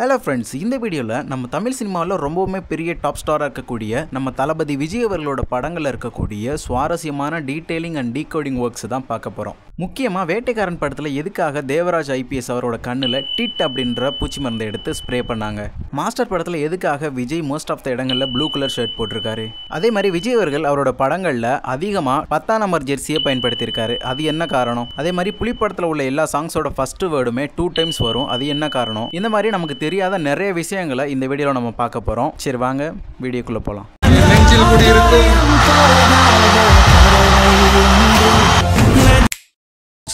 Hello friends, இந்த வீடியோவில் நம்ம தமிழ் சினிமாவில் ரொம்பவுமே பெரிய டாப் ஸ்டாராக இருக்கக்கூடிய நம்ம தளபதி விஜய் அவர்களோட படங்களில் இருக்கக்கூடிய சுவாரஸ்யமான டீட்டெயிலிங் அண்ட் டீகோடிங் ஒர்க்ஸ் தான் பார்க்க போகிறோம். முக்கியமாக வேட்டைக்காரன் படத்தில் எதுக்காக தேவராஜ் ஐபிஎஸ் அவரோட கண்ணில் டிட் அப்படின்ற பூச்சி மருந்தை எடுத்து ஸ்ப்ரே பண்ணாங்க, மாஸ்டர் படத்தில் எதுக்காக விஜய் மோஸ்ட் ஆஃப் த இடங்களில் ப்ளூ கலர் ஷர்ட் போட்டிருக்காரு, அதே மாதிரி விஜய் அவர்கள் அவரோட படங்களில் அதிகமாக 10ஆம் நம்பர் ஜெர்சியை பயன்படுத்தியிருக்காரு, அது என்ன காரணம், அதே மாதிரி புலி படத்தில் உள்ள எல்லா சாங்ஸோட ஃபர்ஸ்ட் வேர்டுமே 2 டைம்ஸ் வரும், அது என்ன காரணம், இந்த மாதிரி நமக்கு தெரியாத நிறைய விஷயங்களை இந்த வீடியோவில் நம்ம பார்க்க போகிறோம். சரி வாங்க வீடியோக்குள்ளே போகலாம்.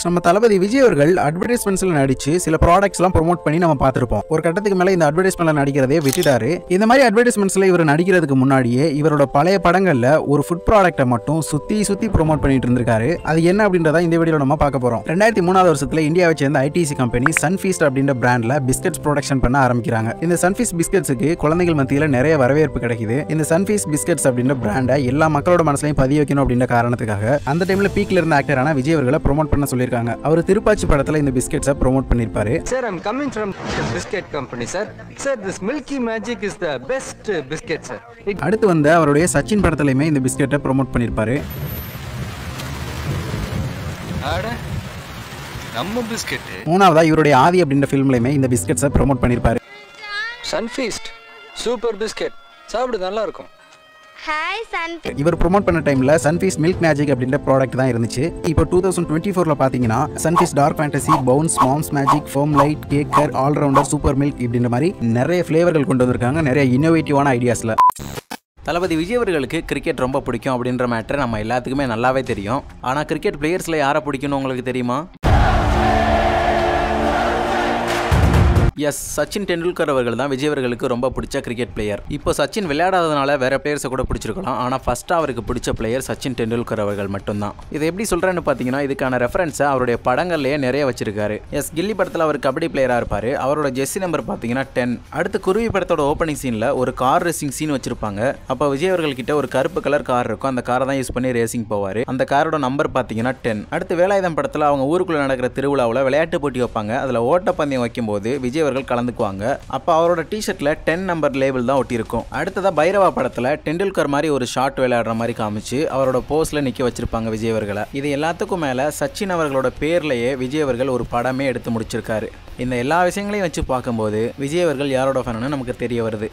நம்ம தளபதி விஜய் அவர்கள் அட்வர்டைஸ்மெண்ட்ஸ்ல நடிச்சு சில ப்ராடக்ட்ஸ்லாம் ப்ரோமோட் பண்ணி நம்ம பார்த்துருப்போம். ஒரு கட்டத்துக்கு மேலே இந்த அட்வர்டைஸ்மெண்ட்ல நடிக்கிறதே விட்டுட்டாரு. இந்த மாதிரி அட்வர்டைஸ்மெண்ட்ஸ்ல இவர் நடிக்கிறதுக்கு முன்னாடியே இவரோட பழைய படங்கள்ல ஒரு ஃபுட் ப்ராடக்ட்டை மட்டும் சுத்தி ப்ரோமோட் பண்ணிட்டு இருந்திருக்காரு. அது என்ன அப்படின்றத இந்த வீடியோல நம்ம பார்க்க போறோம். 2003 வருஷத்துல இந்தியாவை சேர்ந்த ஐடிசி கம்பெனி சன்ஃபீஸ்ட் அப்படின்ற பிராண்ட்ல பிஸ்கட்ஸ் ப்ரொடக்ஷன் பண்ண ஆரம்பிக்கிறாங்க. இந்த சன்ஃபீஸ்ட் பிஸ்கட்ஸுக்கு குழந்தைகள் மத்தியில் நிறைய வரவேற்பு கிடைக்குது. இந்த சன்ஃபீஸ்ட் பிஸ்கட்ஸ் அப்படின்ற பிராண்டை எல்லா மக்களோட மனசுலையும் பதிய வைக்கணும் அப்படின்ற காரணத்துக்காக அந்த டைம்ல பீக்ல இருந்த ஆக்டரான விஜய் அவர்களை ப்ரோமோட் பண்ண சொல்லியிருக்காங்க. அவர் திருப்பாச்சி படத்துல இந்த பிஸ்கட்ஸை ப்ரோமோட் பண்ணிருப்பாரு. Sir, I'm coming from the biscuit company, sir. Sir, this Milky Magic is the best biscuit, sir. அடுத்து வந்து அவருடைய சச்சின் படத்துலயுமே இந்த பிஸ்கட்டை ப்ரோமோட் பண்ணிருப்பாரு. அட நம்ம பிஸ்கட். மூணாவதா இவருடைய ஆதி அப்படின்ற ஃபிலிம்லயுமே இந்த பிஸ்கட்ஸை ப்ரோமோட் பண்ணிருப்பாரு. Sunfeast சூப்பர் பிஸ்கட், சாப்பிடு நல்லா இருக்கும். Hi Sunfeast. இவர் ப்ரோமோட் பண்ண டைம்ல சன்ஃபீஸ்ட் மில்க் மேஜிக் அப்படின்ற ப்ராடக்ட் தான் இருந்துச்சு. இப்போ 2024ல பாத்தீங்கன்னா Sunfeast Dark Fantasy, Bounce, Mom's Magic, Farmlite, Caker, All Rounder, super milk இப்படின்ற மாதிரி நிறைய ஃபிளேவர்கள் கொண்டு வந்திருக்காங்க, நிறைய இன்னோவேட்டிவான ஐடியாஸ்ல. தளபதி விஜய் அவர்களுக்கு கிரிக்கெட் ரொம்ப பிடிக்கும் அப்படின்ற மேட்டர் நம்ம எல்லாத்துக்குமே நல்லாவே தெரியும். ஆனால் கிரிக்கெட் பிளேயர்ஸில் யாரை பிடிக்கும்னு உங்களுக்கு தெரியுமா? எஸ், சச்சின் டெண்டுல்கர் அவர்கள் தான் விஜய் அவர்களுக்கு ரொம்ப பிடிச்ச கிரிக்கெட் பிளேயர். இப்போ சச்சின் விளையாடாதனால வேற பிளேயர்ஸை கூட பிடிச்சிருக்கலாம், ஆனால் ஃபர்ஸ்ட் அவருக்கு பிடிச்ச பிளேயர் சச்சின் டெண்டுல்கர் அவர்கள் மட்டும்தான். இதை எப்படி சொல்றேன்னு பார்த்தீங்கன்னா, இதுக்கான ரெஃபரன்ஸை அவருடைய படங்கள்லேயே நிறைய வச்சிருக்காரு. எஸ், கில்லி படத்தில் அவர் கபடி பிளேயராக இருப்பார். அவரோட ஜெர்சி நம்பர் பார்த்தீங்கன்னா 10. அடுத்து குருவி படத்தோட ஓப்பனிங் சீனில் ஒரு கார் ரேசிங் சீன் வச்சிருப்பாங்க. அப்போ விஜய் அவர்கள் கிட்ட ஒரு கருப்பு கலர் கார் இருக்கும், அந்த காரை தான் யூஸ் பண்ணி ரேசிங் போவார். அந்த காரோட நம்பர் பார்த்தீங்கன்னா 10. அடுத்து வேலாயுதம் படத்தில் அவங்க ஊருக்குள்ள நடக்கிற திருவிழாவில் விளையாட்டு போட்டி வைப்பாங்க. அதில் ஓட்டப்பந்தயம் வைக்கும்போது விஜய் அவர்கள் கலந்துக்குவாங்க. அப்ப அவரோட டி-ஷர்ட்ல 10 நம்பர் லேபிள் தான் ஒட்டி இருக்கும். அடுத்ததா பைரவா படத்துல டெண்டுல்கர் மாதிரி ஒரு ஷாட் விளையாடுற மாதிரி காமிச்சு அவரோட போஸ்ல நிக்க வச்சிருப்பாங்க விஜய் அவர்களை. இது எல்லாத்துக்கும் மேல சச்சின் அவர்களோட பேர்லயே விஜய் அவர்கள் ஒரு படமே எடுத்து முடிச்சிருக்காரு. இந்த எல்லா விஷயங்களையும் வச்சு பார்க்கும்போது விஜய் அவர்கள் யாரோட ஃபேன்னு நமக்கு தெரிய வருது.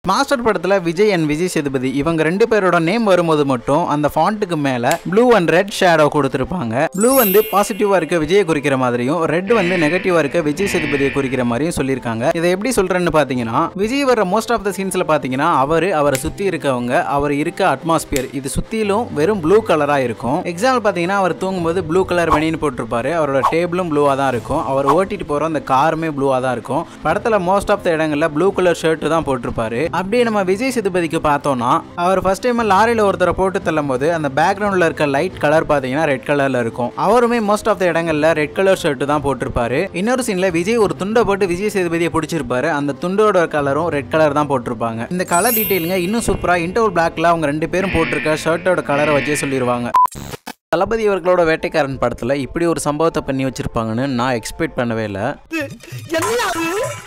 மாஸ்டர் படத்தில் விஜய் அண்ட் விஜய் சேதுபதி இவங்க 2 பேரோட நேம் வரும்போது மட்டும் அந்த ஃபாண்ட்டுக்கு மேலே ப்ளூ அண்ட் ரெட் ஷேடோ கொடுத்துருப்பாங்க. ப்ளூ வந்து பாசிட்டிவாக இருக்க விஜயை குறிக்கிற மாதிரியும், ரெட் வந்து நெகட்டிவாக இருக்க விஜய் சேதுபதியை குறிக்கிற மாதிரியும் சொல்லியிருக்காங்க. இதை எப்படி சொல்கிறேன்னு பார்த்தீங்கன்னா, விஜய் வர மோஸ்ட் ஆஃப் த சீன்ஸில் பார்த்தீங்கன்னா அவரை சுற்றி இருக்கவங்க, அவர் இருக்க அட்மாஸ்பியர் இது சுற்றிலும் வெறும் ப்ளூ கலராக இருக்கும். எக்ஸாம்பிள் பார்த்தீங்கன்னா, அவர் தூங்கும்போது ப்ளூ கலர் வெனின்னு போட்டிருப்பாரு, அவரோட டேபிளும் ப்ளூவாக தான் இருக்கும், அவர் ஓட்டிட்டு போகிற அந்த காருமே ப்ளூவாக தான் இருக்கும். படத்தில் மோஸ்ட் ஆஃப் த இடங்களில் ப்ளூ கலர் ஷர்ட்டு தான் போட்டிருப்பாரு. அப்படியே நம்ம விஜய் சேதுபதிக்கு பார்த்தோம்னா, அவர் ஃபர்ஸ்ட் டைம் லாரியில் ஒருத்தரை போட்டு தள்ளும் போது அந்த பேக்ரவுண்டில் இருக்க லைட் கலர் பார்த்தீங்கன்னா ரெட் கலரில் இருக்கும். அவருமே மோஸ்ட் ஆஃப் த இடங்களில் ரெட் கலர் ஷர்ட் தான் போட்டிருப்பாரு. இன்னொரு சீனில் விஜய் ஒரு துண்டை போட்டு விஜய் சேதுபதியை பிடிச்சிருப்பாரு, அந்த துண்டோட கலரும் ரெட் கலர் தான் போட்டிருப்பாங்க. இந்த கலர் டீட்டெயிலுங்க இன்னும் சூப்பராக இன்டர்வல் பிளாக்ல அவங்க 2 பேரும் போட்டிருக்க ஷர்ட்டோட கலரை வச்சே சொல்லிடுவாங்க. தளபதி அவர்களோட வேட்டைக்காரன் படத்துல இப்படி ஒரு சம்பவத்தை பண்ணி வச்சிருப்பாங்கன்னு நான் எக்ஸ்பெக்ட் பண்ணவே இல்லை.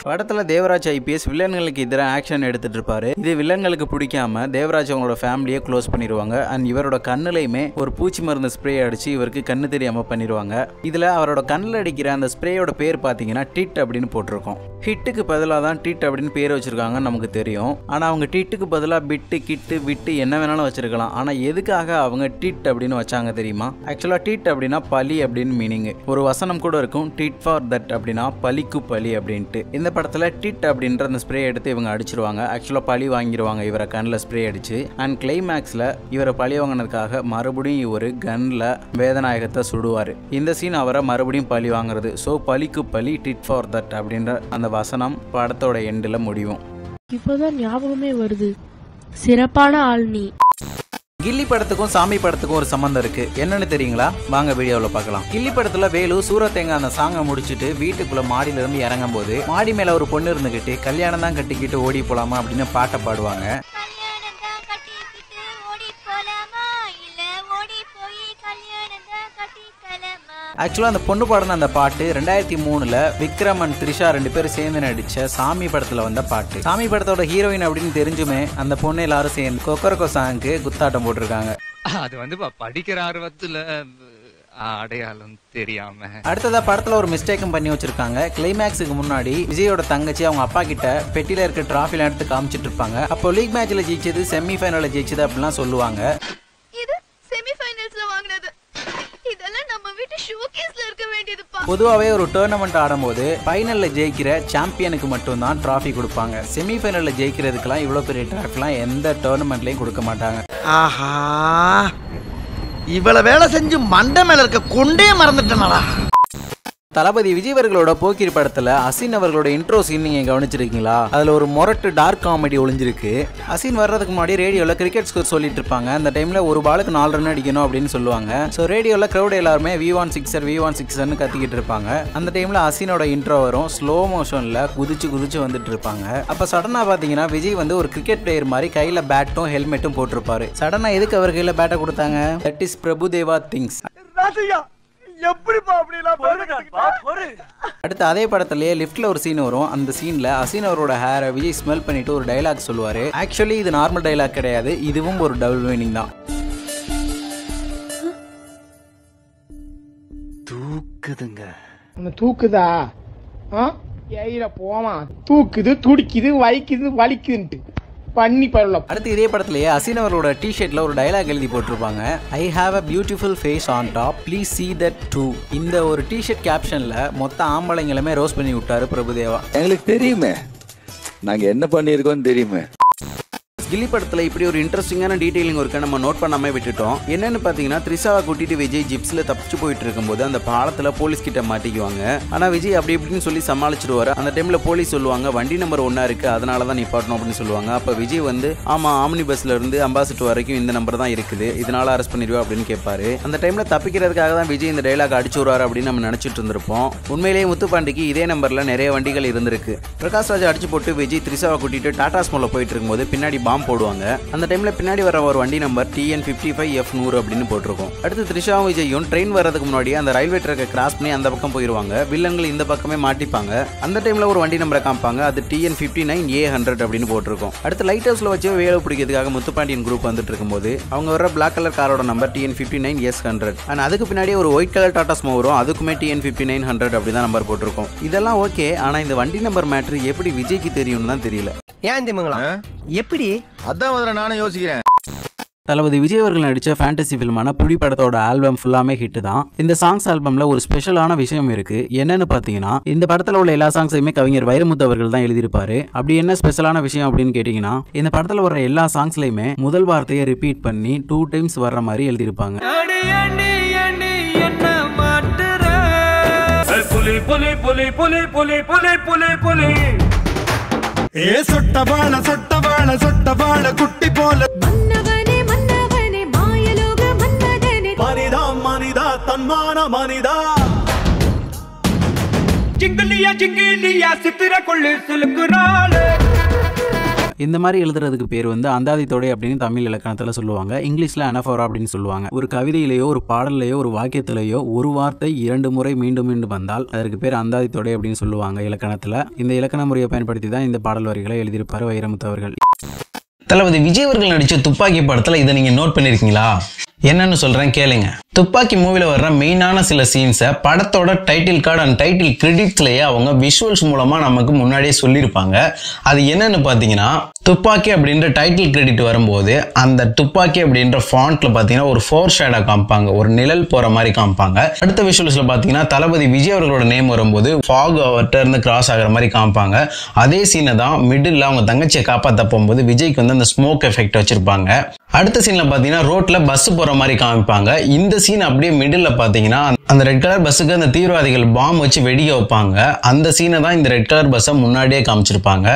படத்துல தேவராஜ் ஐபிஎஸ் வில்லன்களுக்கு எதிராக ஆக்ஷன் எடுத்துட்டு இருப்பாரு. இது வில்லன்களுக்கு பிடிக்காம தேவராஜ் அவங்களோட ஃபேமிலியை க்ளோஸ் பண்ணிடுவாங்க. அண்ட் இவரோட கண்ணுலையுமே ஒரு பூச்சி மருந்து ஸ்ப்ரே அடிச்சு இவருக்கு கண்ணு தெரியாம பண்ணிடுவாங்க. இதுல அவரோட கண்ணில் அடிக்கிற அந்த ஸ்ப்ரேயோட பேர் பார்த்தீங்கன்னா டிட் அப்படின்னு போட்டிருக்கோம். ஹிட்டுக்கு பதிலாக தான் டிட் அப்படின்னு பேர் வச்சிருக்காங்கன்னு நமக்கு தெரியும். ஆனால் அவங்க டிட்டுக்கு பதிலாக பிட்டு, கிட்டு, விட்டு என்ன வேணாலும் வச்சிருக்கலாம். ஆனால் எதுக்காக அவங்க டிட் அப்படின்னு வச்சாங்க தெரியுமா? ஆக்சுவலா டிட் அப்படின்னா பலி அப்படின்னு மீனிங். ஒரு வசனம் கூட இருக்கும், டிட் ஃபார் தட் அப்படின்னா பலிக்கு பலி அப்படின்ட்டு. இந்த படத்துல டிட் அப்படின்ற அந்த ஸ்ப்ரே எடுத்து இவங்க அடிச்சிருவாங்க. ஆக்சுவலா பழி வாங்கிடுவாங்க இவரை கண்ணில் ஸ்ப்ரே அடிச்சு. அண்ட் கிளைமேக்ஸ்ல இவரை பழி வாங்கினதுக்காக மறுபடியும் ஒரு கன்ல வேதநாயகத்தை சுடுவாரு. இந்த சீன் அவரை மறுபடியும் பழி வாங்குறது. ஸோ பலிக்கு பலி, டிட் ஃபார் தட் அப்படின்ற அந்த வசனம் படத்தோட எண்டில் முடியும். இப்போதான் ஞாபகமே வருது, சிறப்பான ஆள் நீ. கில்லி படத்துக்கும் சாமி படத்துக்கும் ஒரு சம்பந்தம் இருக்கு, என்னன்னு தெரியுங்களா? வாங்க வீடியோவில் பார்க்கலாம். கில்லி படத்துல வேலு சூரத்தேங்க அந்த சாங்கை முடிச்சுட்டு வீட்டுக்குள்ள மாடியில இருந்து இறங்கும் போது மாடி மேல ஒரு பொண்ணு இருந்துகிட்டு கல்யாணம் தான் கட்டிக்கிட்டு ஓடி போலாமா அப்படின்னு பாட்டை பாடுவாங்க. ஆக்சுவலாக அந்த பொண்ணு பாடின அந்த பாட்டு 2003 விக்ரம் அண்ட் த்ரிஷா 2 பேரும் சேர்ந்து நடிச்ச சாமி படத்துல வந்த பாட்டு. சாமி படத்தோட ஹீரோயின் அப்படின்னு தெரிஞ்சுமே அந்த பொண்ணு எல்லாரும் சேர்ந்து கொக்கரக்கோ சாங்க்கு குத்தாட்டம் போட்டிருக்காங்க. அது வந்து படிக்கிற ஆர்வத்துல அடையாளம் தெரியாம. அடுத்ததா படத்துல ஒரு மிஸ்டேக்கும் பண்ணி வச்சிருக்காங்க. கிளைமேக்ஸுக்கு முன்னாடி விஜயோட தங்கச்சி அவங்க அப்பா கிட்ட பெட்டியில இருக்க டிராஃபில எடுத்து காமிச்சிட்டு இருப்பாங்க. அப்போ லீக் மேட்ச்ல ஜெயிச்சது செமி ஃபைனல்ல ஜெயிச்சது அப்படிலாம் சொல்லுவாங்க. இது செமி ஃபைனல்ஸ்ல வாங்குனது. இதெல்லாம் நம்ம வீட்டு ஷோகேஸ்ல இருக்க வேண்டியதுப்பா. பொதுவாகவே ஒரு டோர்னமெண்ட் ஆடும்போது ஃபைனல்ல ஜெயிக்கிற சாம்பியனுக்கு மட்டும் தான் டிராஃபி கொடுப்பாங்க. செமி ஃபைனல்ல ஜெயிக்கிறதுக்கெல்லாம் இவ்வளவு பெரிய டிராஃபிலாம் எந்த டோர்னமெண்ட்லயும் கொடுக்க மாட்டாங்க. ஆஹா, இவ்வளவு வேலை செஞ்சு மண்டை மேல இருக்க கொண்டே மறந்துட்டேனடா. தளபதி விஜய் அவர்களோட போக்கிரி படத்துல அசின் அவர்களோட இன்ட்ரோ சீன் நீங்க கவனிச்சிருக்கீங்களா? அதுல ஒரு மொரட்டு டார்க் காமெடி ஒளிஞ்சிருக்கு. அசின் வர்றதுக்கு முன்னாடி ரேடியோல கிரிக்கெட் ஸ்கோர் சொல்லிட்டு இருப்பாங்க. அந்த டைம்ல ஒரு பாலுக்கு 4 ரன் அடிக்கணும் அப்படின்னு சொல்லுவாங்க. ஸோ ரேடியோல கிரௌட் எல்லாருமே V1 6 கத்திக்கிட்டு இருப்பாங்க. அந்த டைம்ல அசினோட இன்ட்ரோ வரும். ஸ்லோ மோஷன்ல குதிச்சு வந்துட்டு இருப்பாங்க. அப்ப சடனா பாத்தீங்கன்னா விஜய் வந்து ஒரு கிரிக்கெட் பிளேயர் மாதிரி கையில பேட்டும் ஹெல்மெட்டும் போட்டிருப்பாரு. சடனா எதுக்கு அவர் கையில பேட்டை கொடுத்தாங்க? That is Prabhudeva things. அடுத்து அதே படத்திலேயே லிஃப்ட்ல ஒரு சீன் வரும். அந்த சீன்ல அசின் அவரோட ஹேரை விஜய் ஸ்மெல் பண்ணிட்டு ஒரு டைலாக் சொல்லுவாரு. ஆக்சுவலி இது நார்மல் டைலாக் கிடையாது, இதுவும் ஒரு டபுள் மீனிங் தான். தூக்குதுங்க. தூக்குதா? போமா தூக்குது, துடிக்குது, வைக்குது, வலிக்குதுன்ட்டு பண்ணி பரவலாம். அடுத்து இதே படத்திலேயே அசின் அவரோட டிஷர்ட்ல ஒரு டைலாக் எழுதி போட்டிருப்பாங்க. I have a beautiful face on top, please see that too. இந்த ஒரு டிஷர்ட் கேப்ஷன்ல மொத்த ஆம்பளைங்களுமே ரோஸ் பண்ணி விட்டாரு பிரபுதேவா. எங்களுக்கு தெரியுமே நாங்க என்ன பண்ணிருக்கோம் தெரியுமே. கில்லி படத்துல இப்படி ஒரு இன்ட்ரெஸ்டிங்கான டீடைலிங் ஒர்க்கை நம்ம நோட் பண்ணாம விட்டுட்டோம். என்னன்னு பாத்தீங்கன்னா த்ரிஷாவை கூட்டிட்டு விஜய் ஜிப்ஸ்ல தப்பிச்சு போயிட்டு இருக்கும்போது அந்த பாலத்துல போலீஸ் கிட்ட மாட்டிக்குவாங்க. ஆனா விஜய் அப்படி இப்படின்னு சொல்லி சமாளிச்சிருவாரு. அந்த டைம்ல போலீஸ் சொல்லுவாங்க வண்டி நம்பர் 1 இருக்கு, அதனாலதான் நிப்பாட்டணும் அப்படின்னு சொல்லுவாங்க. அப்ப விஜய் வந்து ஆமா ஆம்னி பஸ்ல இருந்து அம்பாசிடர் வரைக்கும் இந்த நம்பர் தான் இருக்குது, இதனால அரெஸ்ட் பண்ணிடுவா அப்படின்னு கேட்பாரு. அந்த டைம்ல தப்பிக்கிறதுக்காக தான் விஜய் இந்த டைலாக் அடிச்சு வருவாரு அப்படின்னு நம்ம நினைச்சிட்டு இருந்திருப்போம். உண்மையிலேயே முத்துப்பாண்டிக்கு இதே நம்பர்ல நிறைய வண்டிகள் இருந்திருக்கு. பிரகாஷ் ராஜ் அடிச்சு போட்டு விஜய் த்ரிஷாவை கூட்டிட்டு டாடா ஸ்மோல போயிட்டு இருக்கும்போது பின்னாடி பாம்பு போடுவாங்க. அந்த டைம்ல பின்னாடி வர ஒரு வண்டி நம்பர் TN55F100 அப்படின்னு போட்டிருக்கும். அடுத்து த்ரிஷாவும் விஜயும் ட்ரெயின் வர்றதுக்கு முன்னாடி அந்த ரயில்வே ட்ராக்கை கிராஸ் பண்ணி அந்த பக்கம் போயிருவாங்க. வில்லன்கள் இந்த பக்கமே மாட்டிப்பாங்க. அந்த டைம்ல ஒரு வண்டி நம்பரை காமிப்பாங்க, அது TN59A100 அப்படின்னு போட்டிருக்கும். அடுத்து லைட் ஹவுஸ்ல வச்சு வேலை பிடிக்கிறதுக்காக முத்துப்பாண்டியன் குரூப் வந்துட்டு இருக்கும்போது அவங்க வர பிளாக் கலர் காரோட நம்பர் TN59S100. அண்ட் அதுக்கு பின்னாடி ஒரு ஒயிட் கலர் டாடா ஸ்மோ வரும், அதுக்குமே TN5900 அப்படிதான் நம்பர் போட்டிருக்கும். இதெல்லாம் ஓகே, ஆனா இந்த வண்டி நம்பர் மேட்ரு எப்படி விஜய்க்கு தெரியும்னு தான் தெரியல. ஏன் தெரியுங்களா? எப்படி? அதான் நானும் யோசிக்கிறேன். தளபதி விஜய் அவர்கள் நடிச்ச ஃபேண்டசி ஃபில்மான புலி படத்தோட ஆல்பம் ஃபுல்லாமே ஹிட் தான். இந்த சாங்ஸ் ஆல்பம்ல ஒரு ஸ்பெஷலான விஷயம் இருக்கு. என்னன்னு பாத்தீங்கன்னா இந்த படத்துல உள்ள எல்லா சாங்ஸையுமே கவிஞர் வைரமுத்து அவர்கள் தான் எழுதியிருப்பாரு. அப்படி என்ன ஸ்பெஷலான விஷயம் அப்படின்னு கேட்டீங்கன்னா இந்த படத்துல வர எல்லா சாங்ஸ்லயுமே முதல் வார்த்தையை ரிப்பீட் பண்ணி 2 டைம்ஸ் வர்ற மாதிரி எழுதியிருப்பாங்க. சொட்டவாள குட்டி போல மன்னவனே மன்னவனே மாயலோக மன்மதனே மனிதா மனிதா தன்மான மனிதா ஜிங்கிலியா சித்திர கொள்ளு சுலுக்குறாளே. இந்த மாதிரி எழுதுறதுக்கு பேர் வந்து அந்தாதி தொடை அப்படின்னு தமிழ் இலக்கணத்துல சொல்லுவாங்க. இங்கிலீஷ்ல அனஃபோரா அப்படின்னு சொல்லுவாங்க. ஒரு கவிதையிலேயோ ஒரு பாடலையோ ஒரு வாக்கியத்திலேயோ ஒரு வார்த்தை 2 முறை மீண்டும் மீண்டும் வந்தால் அதற்கு பேர் அந்தாதி தொடை அப்படின்னு சொல்லுவாங்க இலக்கணத்துல. இந்த இலக்கண முறையை பயன்படுத்தி தான் இந்த பாடல் வரிகளை எழுதியிருப்பாரு வைரமுத்து அவர்கள். தளபதி விஜய் அவர்கள் நடிச்ச துப்பாக்கி படத்துல இதை நீங்க நோட் பண்ணிருக்கீங்களா? என்னன்னு சொல்றேன் கேளுங்க. துப்பாக்கி மூவில வர்ற மெயினான சில சீன்ஸை படத்தோட டைட்டில் கார்டு அண்ட் டைட்டில் கிரெடிட்ஸ்லயே அவங்க விஷுவல்ஸ் மூலமா நமக்கு முன்னாடியே சொல்லியிருப்பாங்க. அது என்னன்னு பாத்தீங்கன்னா துப்பாக்கி அப்படின்ற டைட்டில் கிரெடிட் வரும்போது அந்த துப்பாக்கி அப்படின்ற ஃபாண்ட்ல பாத்தீங்கன்னா ஒரு 4 ஷேடா காமிப்பாங்க, ஒரு நிழல் போற மாதிரி காமிப்பாங்க. அடுத்த விஷுவல்ஸ்ல பாத்தீங்கன்னா தளபதி விஜய் அவர்களோட நேம் வரும்போது ஃபாக் அவர்கிட்ட இருந்து கிராஸ் ஆகிற மாதிரி காமிப்பாங்க. அதே சீனை தான் மிடில் அவங்க தங்கச்சியை காப்பாற்ற போகும்போது விஜய்க்கு வந்து அந்த ஸ்மோக் எஃபெக்ட் வச்சிருப்பாங்க. அடுத்த சீன்ல பாத்தீங்கன்னா ரோட்ல பஸ் போற மாதிரி காமிப்பாங்க. இந்த சீன் அப்படியே மிடில் பாத்தீங்கன்னா அந்த ரெட் கலர் பஸ்ஸுக்கு அந்த தீவிரவாதிகள் பாம்பு வச்சு வெடிக்க வைப்பாங்க. அந்த சீனை தான் இந்த ரெட் கலர் பஸ்ஸை முன்னாடியே காமிச்சிருப்பாங்க.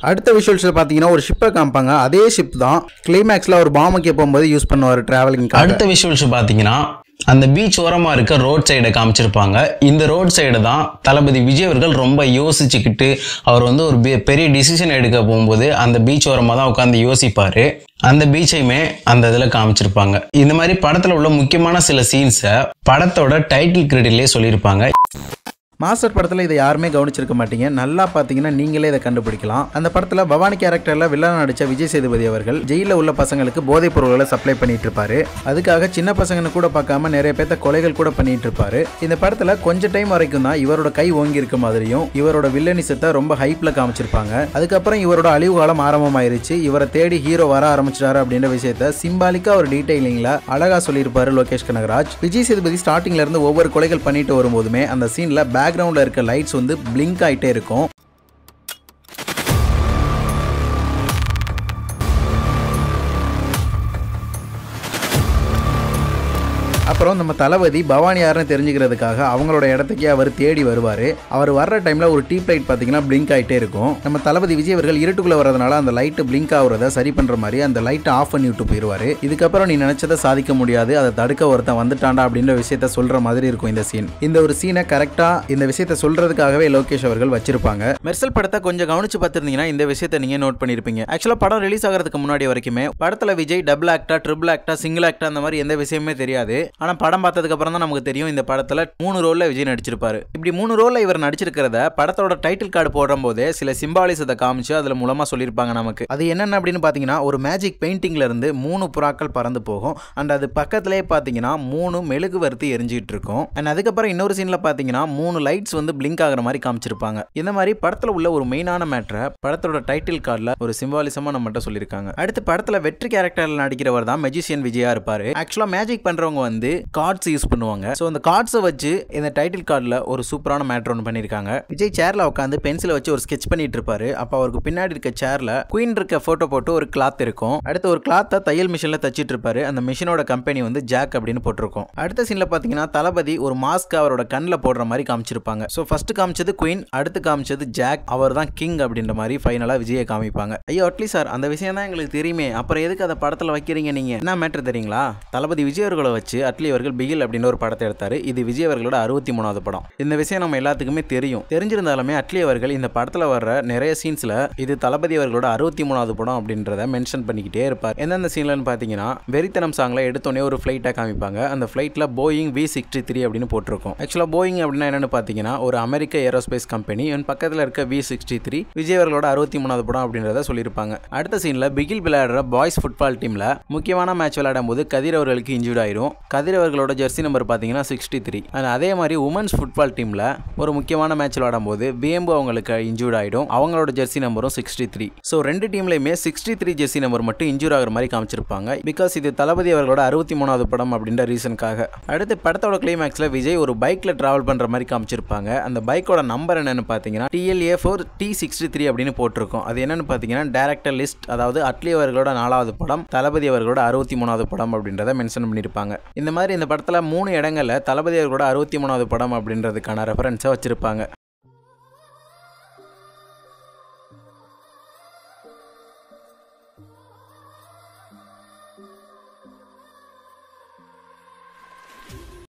அடுத்த விஷுவல்ஸ்ல பாத்தீங்கன்னா ஒரு ஷிப்பை காமிப்பாங்க. அதே ஷிப் தான் கிளைமேக்ஸ்ல ஒரு பாம்புக்கு போகும்போது யூஸ் பண்ணுவார் டிராவலிங். அடுத்த விஷுவல்ஸ் பாத்தீங்கன்னா அந்த பீச் ஓரமா இருக்க ரோட் சைடை காமிச்சிருப்பாங்க. இந்த ரோட் சைடு தான் தளபதி விஜய் அவர்கள் ரொம்ப யோசிச்சுக்கிட்டு அவர் வந்து ஒரு பெரிய டிசிஷன் எடுக்க போகும்போது அந்த பீச் ஓரமா தான் உட்காந்து யோசிப்பாரு. அந்த பீச்சையுமே அந்த இதில் காமிச்சிருப்பாங்க. இந்த மாதிரி படத்தில் உள்ள முக்கியமான சில சீன்ஸை படத்தோட டைட்டில் கிரெடிட்லேயே சொல்லியிருப்பாங்க. மாஸ்டர் படத்தில் இதை யாருமே கவனிச்சிருக்க மாட்டீங்க. நல்லா பார்த்தீங்கன்னா நீங்களே இதை கண்டுபிடிக்கலாம். அந்த படத்தில் பவானி கேரக்டரில் வில்லனா நடித்த விஜய் சேதுபதி அவர்கள் ஜெயிலில் உள்ள பசங்களுக்கு போதைப் பொருட்களை சப்ளை பண்ணிட்டு இருப்பாரு. அதுக்காக சின்ன பசங்கன்னு கூட பார்க்காம நிறைய பேர்த்த கொலைகள் கூட பண்ணிட்டு இருப்பாரு. இந்த படத்தில் கொஞ்சம் டைம் வரைக்கும் தான் இவரோட கை ஓங்கி இருக்க மாதிரியும் இவரோட வில்லனிசத்தை ரொம்ப ஹைப்ல காமிச்சிருப்பாங்க. அதுக்கப்புறம் இவரோட அழிவு காலம் ஆரம்பமாயிருச்சு. இவரை தேடி ஹீரோ வர ஆரம்பிச்சிட்டாரு அப்படின்ற விஷயத்த சிம்பாலிக்கா ஒரு டீடைலிங்ல அழகா சொல்லியிருப்பாரு லோகேஷ் கனகராஜ். விஜய் சேதுபதி ஸ்டார்டிங்ல இருந்து ஒவ்வொரு கொலைகள் பண்ணிட்டு வரும்போதுமே அந்த சீன்ல பேக்ரவுண்ட்ல இருக்க லைட்ஸ் வந்து பிளிங்க் ஆயிட்டே இருக்கும். அப்புறம் நம்ம தளபதி பவானி யாருன்னு தெரிஞ்சுக்கிறதுக்காக அவங்களோட இடத்துக்கே அவர் தேடி வருவார். அவர் வர்ற டைமில் ஒரு டீப் லைட் பார்த்தீங்கன்னா பிளிங்க் ஆகிட்டே இருக்கும். நம்ம தளபதி விஜய் அவர்கள் இருட்டுக்குள்ளே வரதுனால அந்த லைட்டு பிளிங்க் ஆகுறத சரி பண்ணுற மாதிரி அந்த லைட்டை ஆஃப் பண்ணி விட்டு போயிடுவார். இதுக்கப்புறம் நீ நினச்சதை சாதிக்க முடியாது, அதை தடுக்க ஒருத்தன் வந்துட்டாண்டா அப்படின்ற விஷயத்த சொல்கிற மாதிரி இருக்கும் இந்த சீன். இந்த ஒரு சீனை கரெக்டாக இந்த விஷயத்த சொல்கிறதுக்காகவே லோகேஷ் அவர்கள் வச்சிருப்பாங்க. மெர்சல் படத்தை கொஞ்சம் கவனிச்சு பார்த்துருந்தீங்கன்னா இந்த விஷயத்தை நீங்கள் நோட் பண்ணியிருப்பீங்க. ஆக்சுவலாக படம் ரிலீஸ் ஆகிறதுக்கு முன்னாடி வரைக்குமே படத்தில் விஜய் டபுள் ஆக்டா, ட்ரிபிள் ஆக்டா, சிங்கிள் ஆக்டா அந்த மாதிரி எந்த விஷயமே தெரியாது. ஆனால் படம் பார்த்ததுக்கு அப்புறம் தான் நமக்கு தெரியும் இந்த படத்தில் 3 ரோல்ல விஜய் நடிச்சிருப்பாரு. இப்படி 3 ரோல்ல இவர் நடிச்சிருக்கிறத படத்தோட டைட்டில் கார்டு போடும் போதே சில சிம்பாலிசத்தை காமிச்சு அதுல மூலமா சொல்லியிருப்பாங்க நமக்கு. அது என்னென்ன அப்படின்னு பார்த்தீங்கன்னா ஒரு மேஜிக் பெயிண்டிங்ல இருந்து 3 புறாக்கள் பறந்து போகும். அண்ட் அது பக்கத்திலே பார்த்தீங்கன்னா 3 மெழுகுவர்த்தி எரிஞ்சிட்டு இருக்கும். அண்ட் அதுக்கப்புறம் இன்னொரு சீன்ல பார்த்தீங்கன்னா 3 லைட்ஸ் வந்து பிளிங்க் ஆகிற மாதிரி காமிச்சிருப்பாங்க. இந்த மாதிரி படத்தில் உள்ள ஒரு மெயினான மேட்டரை படத்தோட டைட்டில் கார்டில் ஒரு சிம்பாலிசமா நம்மகிட்ட சொல்லியிருக்காங்க. அடுத்து படத்தில் வெற்றி கேரக்டர்ல நடிக்கிறவர் தான் மெஜிஷியன் விஜயா இருப்பாரு. ஆக்சுவலா மேஜிக் பண்றவங்க வந்து கார்ட்ஸ் யூஸ் பண்ணுவாங்க. சோ அந்த கார்ட்ஸை வச்சு இந்த டைட்டில் கார்டில் ஒரு சூப்பரான மேட்டர் ஒன்று பண்ணியிருக்காங்க. விஜய் சேர்ல உட்காந்து பென்சிலை வச்சு ஒரு ஸ்கெட்ச் பண்ணிட்டு இருப்பாரு. அப்போ அவருக்கு பின்னாடி இருக்க சேர்ல குயின் இருக்க போட்டோ போட்டு ஒரு கிளாத் இருக்கும். அடுத்து ஒரு கிளாத்தை தையல் மிஷின்ல தச்சிட்டு இருப்பாரு. அந்த மிஷினோட கம்பெனி வந்து ஜாக் அப்படின்னு போட்டிருக்கும். அடுத்த சீன்ல பாத்தீங்கன்னா தளபதி ஒரு மாஸ்க் அவரோட கண்ணில் போடுற மாதிரி காமிச்சிருப்பாங்க. ஸோ ஃபர்ஸ்ட் காமிச்சது குயின், அடுத்து காமிச்சது ஜாக், அவர் தான் கிங் அப்படின்ற மாதிரி ஃபைனலா விஜயை காமிப்பாங்க. ஐயோ அட்லி சார், அந்த விஷயம் தான் எங்களுக்கு தெரியுமே, அப்புறம் எதுக்கு அதை படத்தில் வைக்கிறீங்க நீங்க? என்ன மேட்டர் தெரியுங்களா? தளபதி விஜய் அவர்களை வச்சு அட்லி அவர்கள் பிகில் அப்படின்னு ஒரு படத்தை எடுத்தாரு. இது விஜய் அவர்களோட 63வது படம். இந்த விஷயம் நம்ம எல்லாத்துக்குமே தெரியும். தெரிஞ்சிருந்தாலுமே அட்லி அவர்கள் இந்த படத்துல வர்ற நிறைய சீன்ஸ்ல இது தளபதி அவர்களோட 63வது படம் அப்படின்றத மென்ஷன் பண்ணிக்கிட்டே இருப்பார். எந்தெந்த சீன்லன்னு பாத்தீங்கன்னா வெறித்தனம் சாங்ல எடுத்தோடனே ஒரு ஃபிளைட்டை காமிப்பாங்க. அந்த ஃபிளைட்ல போயிங் V63 அப்படின்னு போட்டிருக்கும். ஆக்சுவலா போயிங் அப்படின்னா என்னன்னு பாத்தீங்கன்னா ஒரு அமெரிக்க ஏரோஸ்பேஸ் கம்பெனி. பக்கத்துல இருக்க V63 விஜய் அவர்களோட 63வது படம் அப்படின்றத சொல்லியிருப்பாங்க. அடுத்த சீன்ல பிகில் விளையாடுற பாய்ஸ் ஃபுட்பால் டீம்ல முக்கியமான மேட்ச் விளையாடும் போது கதிர் அவர்களுக்கு இன்ஜூர்ட் ஆயிரும். கதிர் அவர்களோட ஜெர்சி நம்பர் பார்த்தீங்கன்னா 63. அதே மாதிரி உமன்ஸ் ஃபுட்பால் டீமில் ஒரு முக்கியமான மேட்ச் விளையாடும் போது வேம்பு அவங்களுக்கு இன்ஜூர்ட் ஆகிடும். அவங்களோட ஜெர்சி நம்பரும் 63. ஸோ 2 டீம்லையுமே 63 ஜெர்சி நம்பர் மட்டும் இன்ஜூர் ஆகிற மாதிரி காமிச்சிருப்பாங்க. பிகாஸ் இது தளபதி அவர்களோட 63வது படம் அப்படின்ற ரீசனுக்காக. அடுத்து படத்தோட கிளைமேக்ஸில் விஜய் ஒரு பைக்கில் டிராவல் பண்ணுற மாதிரி காமிச்சிருப்பாங்க. அந்த பைக்கோட நம்பர் என்னன்னு பார்த்தீங்கன்னா TLA4T63 அப்படின்னு போட்டிருக்கும். அது என்னன்னு பார்த்தீங்கன்னா டைரக்டர் லிஸ்ட், அதாவது அட்லி அவர்களோட 4வது படம், தளபதி அவர்களோட 63வது படம் அப்படின்றத மென்ஷன் பண்ணியிருப்பாங்க. இந்த மாதிரி இந்த படத்தில் 3 இடங்கள்ல தளபதி அவர்களோட 63வது படம் அப்படின்றதுக்கான ரெஃபரன்ஸை வச்சிருப்பாங்க.